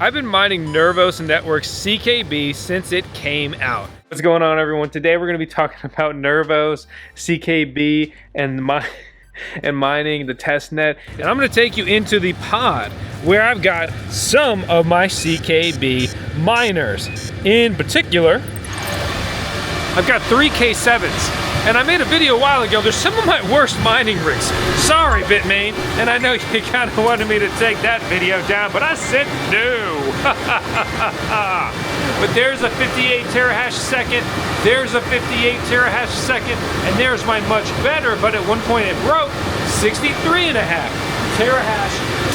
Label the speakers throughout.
Speaker 1: I've been mining Nervos Network CKB since it came out. What's going on, everyone? Today we're going to be talking about Nervos CKB and mining the testnet. And I'm going to take you into the pod where I've got some of my CKB miners. In particular, I've got 3 K7s. And I made a video a while ago, there's some of my worst mining rigs. Sorry, Bitmain. And I know you kind of wanted me to take that video down, but I said no. But there's a 58 terahash second, there's a 58 terahash second, and there's my much better, but at one point it broke, 63.5 terahash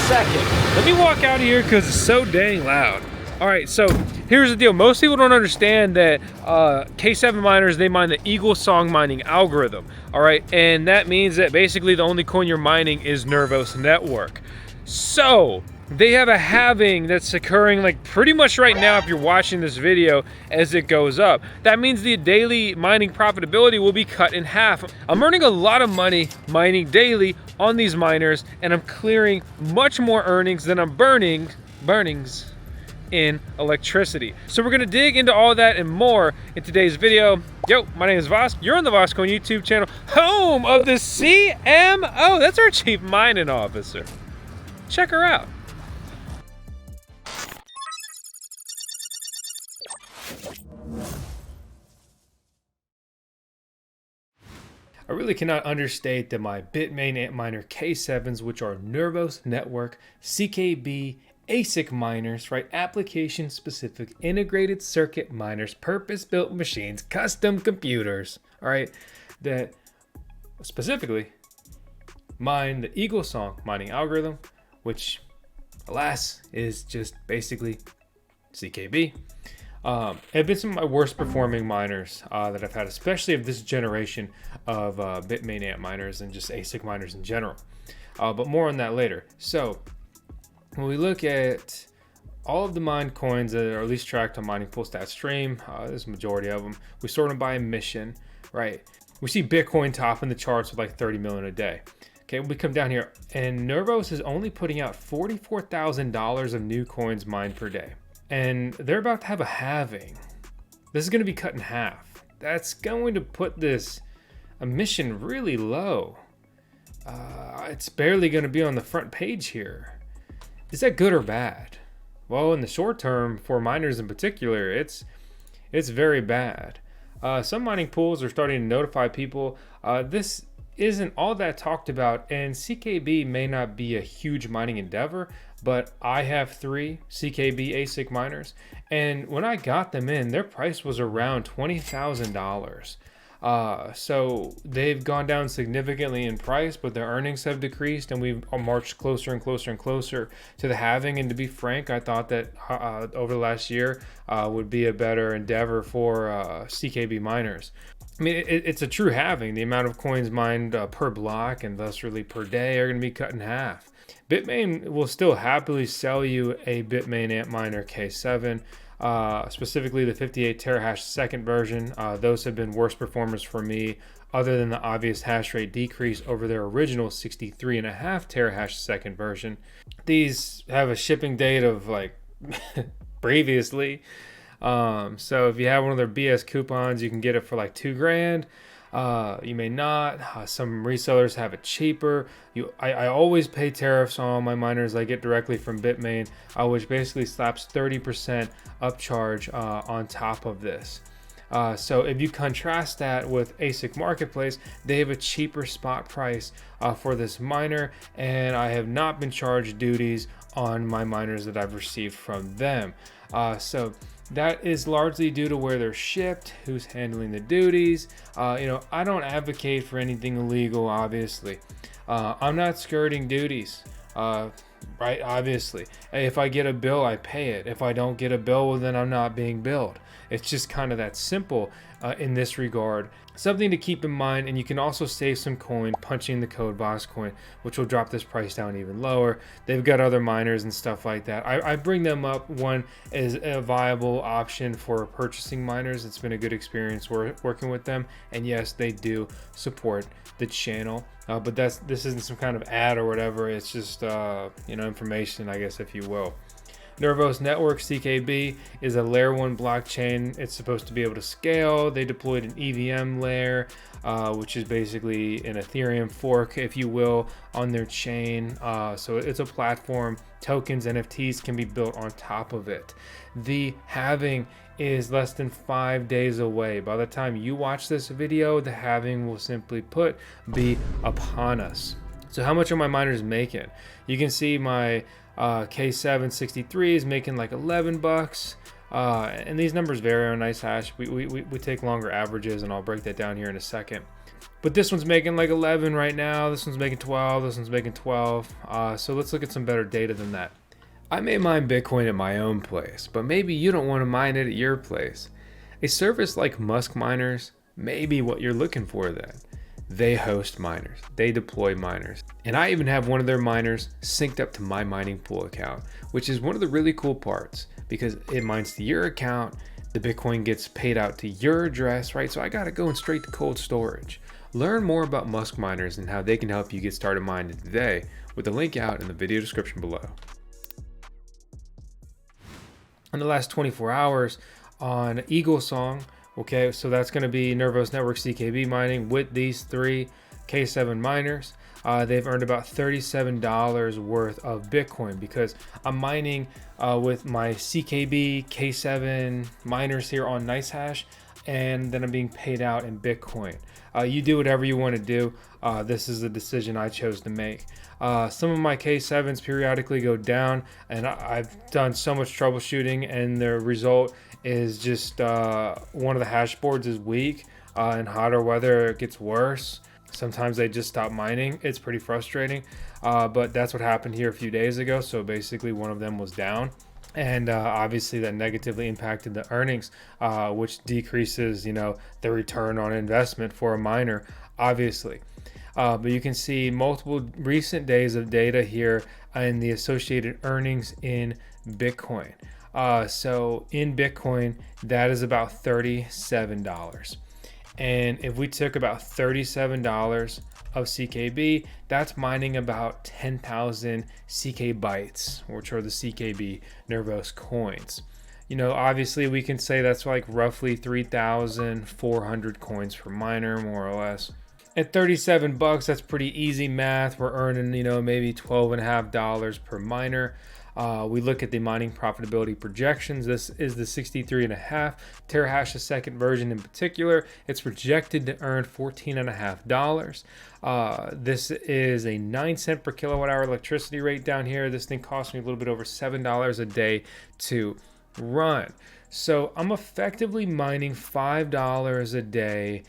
Speaker 1: second. Let me walk out of here because it's so dang loud. All right, so here's the deal. Most people don't understand that K7 miners, they mine the Eagle Song mining algorithm. All right, and that means that basically the only coin you're mining is Nervos Network. So they have a halving that's occurring like pretty much right now if you're watching this video as it goes up. That means the daily mining profitability will be cut in half. I'm earning a lot of money mining daily on these miners, and I'm clearing much more earnings than I'm burnings in electricity. So we're gonna dig into all that and more in today's video. Yo, my name is Vosk. You're on the VoskCoin YouTube channel, home of the CMO. That's our Chief Mining Officer. Check her out. I really cannot understate that my Bitmain Antminer K7s, which are Nervos Network CKB ASIC miners, right? Application specific integrated circuit miners, purpose built machines, custom computers, all right, that specifically mine the Eagle Song mining algorithm, which alas is just basically CKB. Have been some of my worst performing miners that I've had, especially of this generation of Bitmain Antminers and just ASIC miners in general. But more on that later. So when we look at all of the mined coins that are at least tracked on Mining Pool Stat Stream, there's a majority of them. We sort them by emission, right? We see Bitcoin topping the charts with like 30 million a day. Okay, we come down here and Nervos is only putting out $44,000 of new coins mined per day. And they're about to have a halving. This is going to be cut in half. That's going to put this emission really low. It's barely going to be on the front page here. Is that good or bad? Well, in the short term, for miners in particular, it's very bad. Some mining pools are starting to notify people. This isn't all that talked about, and CKB may not be a huge mining endeavor, but I have 3 CKB ASIC miners, and when I got them in, their price was around $20,000. So they've gone down significantly in price, but their earnings have decreased, and we've marched closer and closer and closer to the halving. And to be frank, I thought that over the last year would be a better endeavor for CKB miners. I mean, it's a true halving. The amount of coins mined per block and thus really per day are going to be cut in half. Bitmain will still happily sell you a Bitmain Antminer K7. Specifically the 58 terahash second version. Those have been worst performers for me, other than the obvious hash rate decrease over their original 63.5 terahash second version. These have a shipping date of like previously. So if you have one of their BS coupons, you can get it for like $2,000. You may not. Some resellers have it cheaper. I always pay tariffs on my miners I get directly from Bitmain, which basically slaps 30% upcharge on top of this. So if you contrast that with ASIC Marketplace, they have a cheaper spot price for this miner, and I have not been charged duties on my miners that I've received from them. So that is largely due to where they're shipped, who's handling the duties. I don't advocate for anything illegal, obviously. I'm not skirting duties, right? Obviously. If I get a bill, I pay it. If I don't get a bill, well, then I'm not being billed. It's just kind of that simple in this regard. Something to keep in mind, and you can also save some coin punching the code VoskCoin, which will drop this price down even lower. They've got other miners and stuff like that. I bring them up. One is a viable option for purchasing miners. It's been a good experience working with them, and yes, they do support the channel. But this isn't some kind of ad or whatever. It's just information, I guess, if you will. Nervos Network CKB is a layer 1 blockchain. It's supposed to be able to scale. They deployed an EVM layer, which is basically an Ethereum fork, if you will, on their chain. So it's a platform. Tokens, NFTs can be built on top of it. The halving is less than 5 days away. By the time you watch this video, the halving will simply put be upon us. So how much are my miners making? You can see my K7 63 is making like 11 bucks. And these numbers vary on NiceHash. We take longer averages, and I'll break that down here in a second. But this one's making like 11 right now. This one's making 12. This one's making 12. So let's look at some better data than that. I may mine Bitcoin at my own place, but maybe you don't want to mine it at your place. A service like Musk Miners may be what you're looking for then. They host miners, they deploy miners, and I even have one of their miners synced up to my mining pool account, which is one of the really cool parts because it mines to your account, the Bitcoin gets paid out to your address, right? So I got it going straight to cold storage. Learn more about Musk Miners and how they can help you get started mining today with the link out in the video description below. In the last 24 hours on Eagle Song, okay, so that's going to be Nervos Network CKB mining with these 3 K7 miners. They've earned about $37 worth of Bitcoin because I'm mining with my CKB K7 miners here on NiceHash, and then I'm being paid out in Bitcoin. You do whatever you want to do. This is the decision I chose to make. Some of my K7s periodically go down, and I've done so much troubleshooting, and the result is just one of the hash boards is weak. In hotter weather, it gets worse. Sometimes they just stop mining. It's pretty frustrating, but that's what happened here a few days ago. So basically one of them was down, and obviously that negatively impacted the earnings, which decreases, the return on investment for a miner, obviously. But you can see multiple recent days of data here and the associated earnings in Bitcoin. So in Bitcoin, that is about $37. And if we took about $37 of CKB, that's mining about 10,000 CK bytes, which are the CKB Nervos coins. Obviously we can say that's like roughly 3,400 coins per miner, more or less. At 37 bucks, that's pretty easy math. We're earning, maybe $12.50 per miner. We look at the mining profitability projections. This is the 63.5 terahash a second version in particular. It's projected to earn $14.50. This is a 9 cent per kilowatt hour electricity rate down here. This thing cost me a little bit over $7 a day to run. So I'm effectively mining $5 a day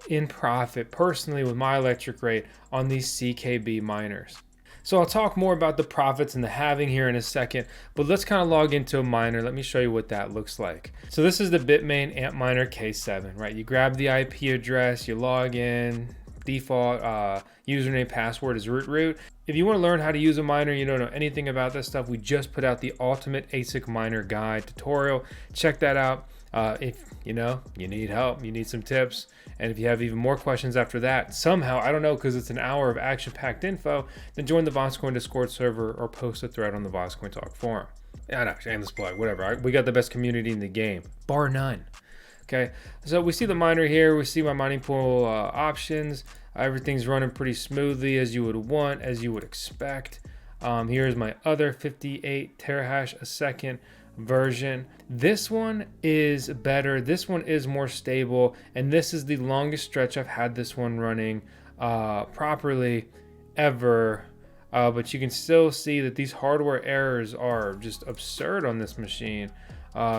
Speaker 1: in profit personally with my electric rate on these CKB miners. So I'll talk more about the profits and the halving here in a second, but let's kind of log into a miner. Let me show you what that looks like. So this is the Bitmain Antminer K7, right? You grab the IP address, you log in, default username, password is root. If you want to learn how to use a miner, you don't know anything about this stuff, we just put out the ultimate ASIC miner guide tutorial. Check that out. If you need help, you need some tips, and if you have even more questions after that, somehow, I don't know, because it's an hour of action-packed info, then join the VoskCoin Discord server or post a thread on the VoskCoin Talk forum. Yeah, no, shameless plug, whatever. We got the best community in the game, bar none. Okay, so we see the miner here. We see my mining pool options. Everything's running pretty smoothly as you would want, as you would expect. Here's my other 58 terahash a second version. This one is better. This one is more stable, and this is the longest stretch I've had this one running properly ever. But you can still see that these hardware errors are just absurd on this machine.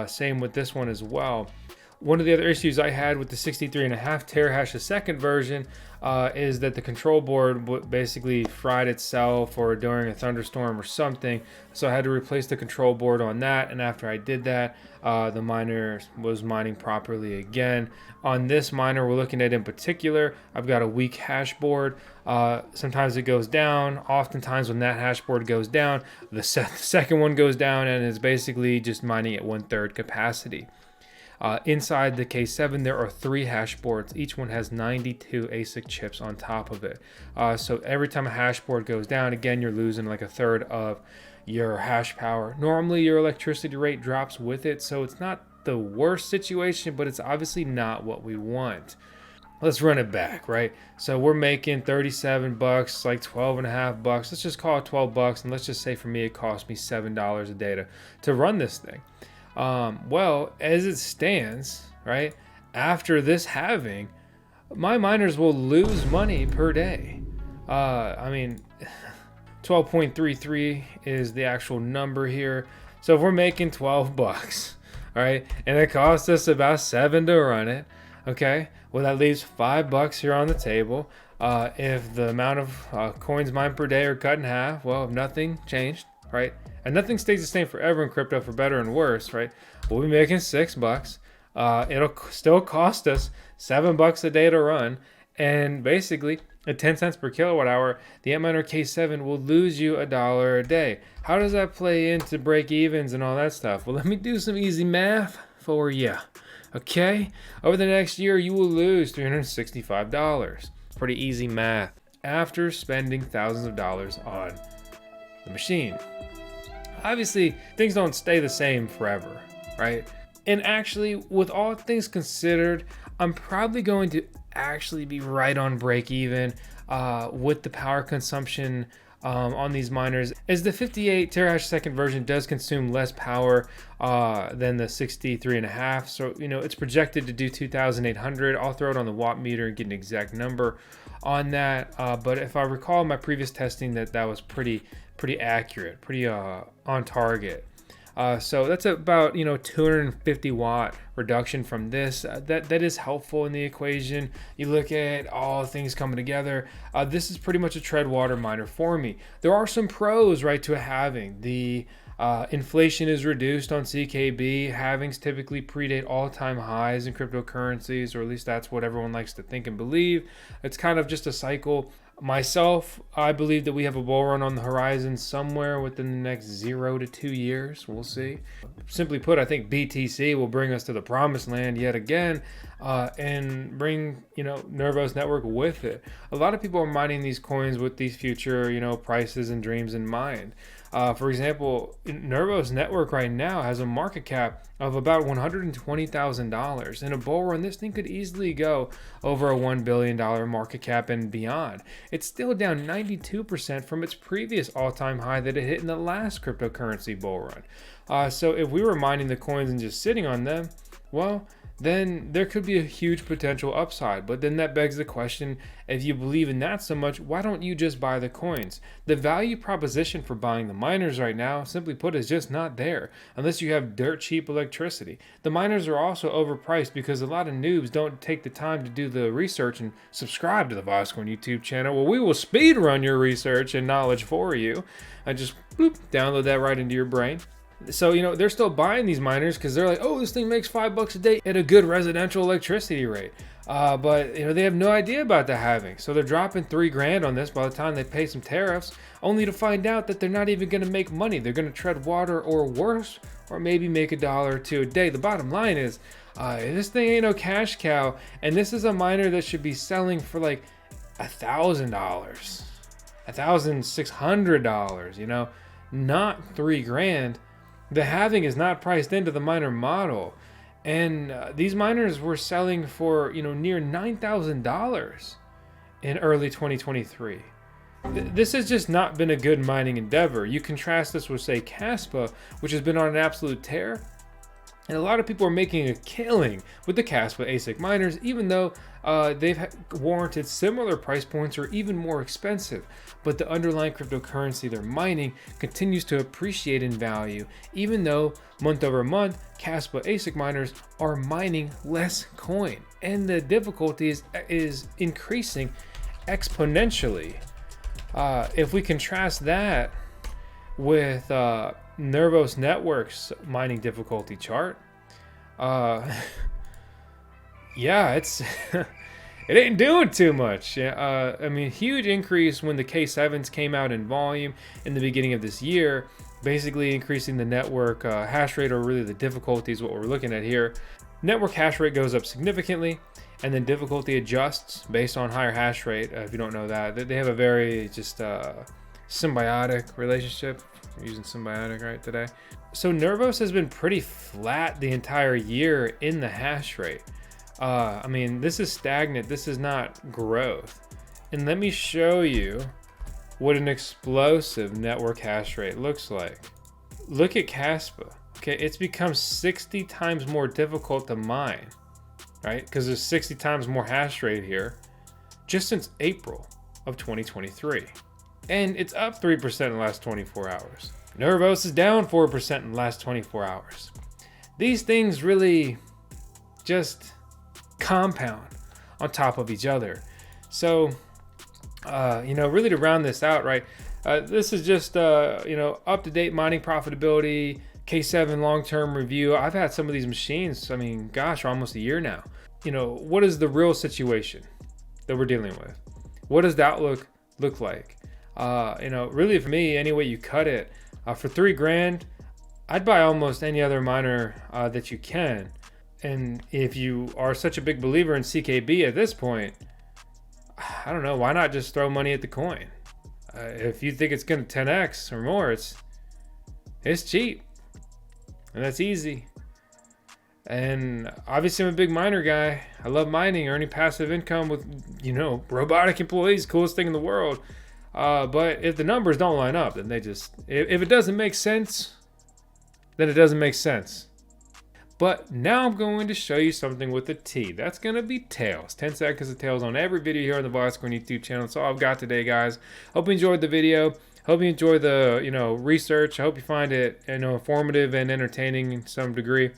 Speaker 1: Same with this one as well. One of the other issues I had with the 63.5 terahash a second version is that the control board basically fried itself or during a thunderstorm or something. So I had to replace the control board on that. And after I did that, the miner was mining properly again. On this miner we're looking at in particular, I've got a weak hash board. Sometimes it goes down. Oftentimes when that hash board goes down, the second one goes down and is basically just mining at 1/3 capacity. Inside the K7, there are 3 hash boards. Each one has 92 ASIC chips on top of it. So every time a hash board goes down, again, you're losing like 1/3 of your hash power. Normally your electricity rate drops with it, so it's not the worst situation, but it's obviously not what we want. Let's run it back, right? So we're making 37 bucks, like 12 and a half bucks. Let's just call it 12 bucks. And let's just say for me, it cost me $7 a day to run this thing. Well, as it stands, right, after this halving, my miners will lose money per day. I mean, 12.33 is the actual number here. So if we're making 12 bucks, all right, and it costs us about 7 to run it, okay, well, that leaves $5 here on the table. If the amount of coins mined per day are cut in half, well, if nothing changed, right? And nothing stays the same forever in crypto, for better and worse, right? We'll be making $6. It'll still cost us $7 a day to run. And basically, at 10 cents per kilowatt hour, the Antminer K7 will lose you $1 a day. How does that play into break evens and all that stuff? Well, let me do some easy math for you. Okay, over the next year, you will lose $365. Pretty easy math after spending thousands of dollars on the machine. Obviously, things don't stay the same forever, right? And actually, with all things considered, I'm probably going to actually be right on break even with the power consumption on these miners, as the 58 terahash second version does consume less power than the 63.5. So, you know, it's projected to do 2,800. I'll throw it on the watt meter and get an exact number on that. But if I recall my previous testing, that was pretty accurate, pretty on target. So that's about, you know, 250 watt reduction from this. That is helpful in the equation. You look at all things coming together. This is pretty much a tread water miner for me. There are some pros, right, to a halving. The inflation is reduced on CKB. Halvings typically predate all-time highs in cryptocurrencies, or at least that's what everyone likes to think and believe. It's kind of just a cycle. Myself, I believe that we have a bull run on the horizon somewhere within the next 0 to 2 years. We'll see. Simply put, I think BTC will bring us to the promised land yet again, and bring, you know, Nervos Network with it. A lot of people are mining these coins with these future, you know, prices and dreams in mind. For example, Nervos Network right now has a market cap of about $120,000. In a bull run, this thing could easily go over a $1 billion market cap and beyond. It's still down 92% from its previous all-time high that it hit in the last cryptocurrency bull run. So if we were mining the coins and just sitting on them, well, then there could be a huge potential upside. But then that begs the question, if you believe in that so much, why don't you just buy the coins? The value proposition for buying the miners right now, simply put, is just not there unless you have dirt cheap electricity. The miners are also overpriced because a lot of noobs don't take the time to do the research and subscribe to the VoskCoin YouTube channel. Well, we will speed run your research and knowledge for you. I just download that right into your brain. So, you know, they're still buying these miners because they're like, oh, this thing makes $5 a day at a good residential electricity rate. But, you know, they have no idea about the halving. So they're dropping $3,000 on this by the time they pay some tariffs, only to find out that they're not even going to make money. They're going to tread water or worse, or maybe make $1 or $2 a day. The bottom line is, this thing ain't no cash cow. And this is a miner that should be selling for like $1,000, $1,600, you know, not $3,000. The halving is not priced into the miner model, and these miners were selling for, you know, near $9,000 in early 2023. This has just not been a good mining endeavor. You contrast this with, say, Kaspa, which has been on an absolute tear, and a lot of people are making a killing with the Kaspa ASIC miners, even though they've warranted similar price points or even more expensive. But the underlying cryptocurrency they're mining continues to appreciate in value, even though month over month, Kaspa ASIC miners are mining less coin, and the difficulty is increasing exponentially. If we contrast that with Nervos Network's mining difficulty chart, yeah, it's it ain't doing too much. I mean, huge increase when the K7s came out in volume in the beginning of this year, basically increasing the network hash rate, or really the difficulty is what we're looking at here. Network hash rate goes up significantly, and then difficulty adjusts based on higher hash rate. If you don't know that, they have a very just symbiotic relationship, I'm using Symbiotic right today. So Nervos has been pretty flat the entire year in the hash rate. I mean, this is stagnant. This is not growth. And let me show you what an explosive network hash rate looks like. Look at Kaspa. Okay, it's become 60 times more difficult to mine, right? Because there's 60 times more hash rate here just since April of 2023. And it's up 3% in the last 24 hours. Nervos is down 4% in the last 24 hours. These things really just compound on top of each other. So, you know, really to round this out, right? This is just, you know, up-to-date mining profitability, K7 long-term review. I've had some of these machines, I mean, gosh, almost a year now. You know, what is the real situation that we're dealing with? What does the outlook look like? You know, really for me, any way you cut it, for $3 grand, I'd buy almost any other miner that you can. And if you are such a big believer in CKB at this point, I don't know, why not just throw money at the coin? If you think it's gonna 10x or more, it's cheap. And that's easy. And obviously I'm a big miner guy. I love mining, earning passive income with, you know, robotic employees, coolest thing in the world. But if the numbers don't line up, then they just, if it doesn't make sense, then it doesn't make sense. But now I'm going to show you something with a T. That's going to be tails. 10 seconds of tails on every video here on the VoskCoin YouTube channel. That's all I've got today, guys. Hope you enjoyed the video. Hope you enjoy the, you know, research. I hope you find it, you know, informative and entertaining in some degree.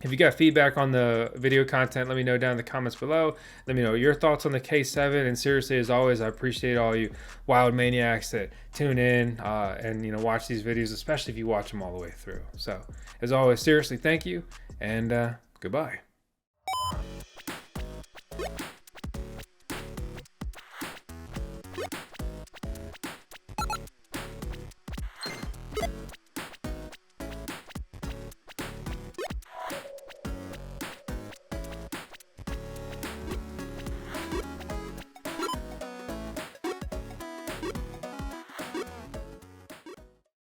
Speaker 1: If you got feedback on the video content, let me know down in the comments below. Let me know your thoughts on the K7. And seriously, as always, I appreciate all you wild maniacs that tune in and, you know, watch these videos, especially if you watch them all the way through. So, as always, seriously, thank you and goodbye.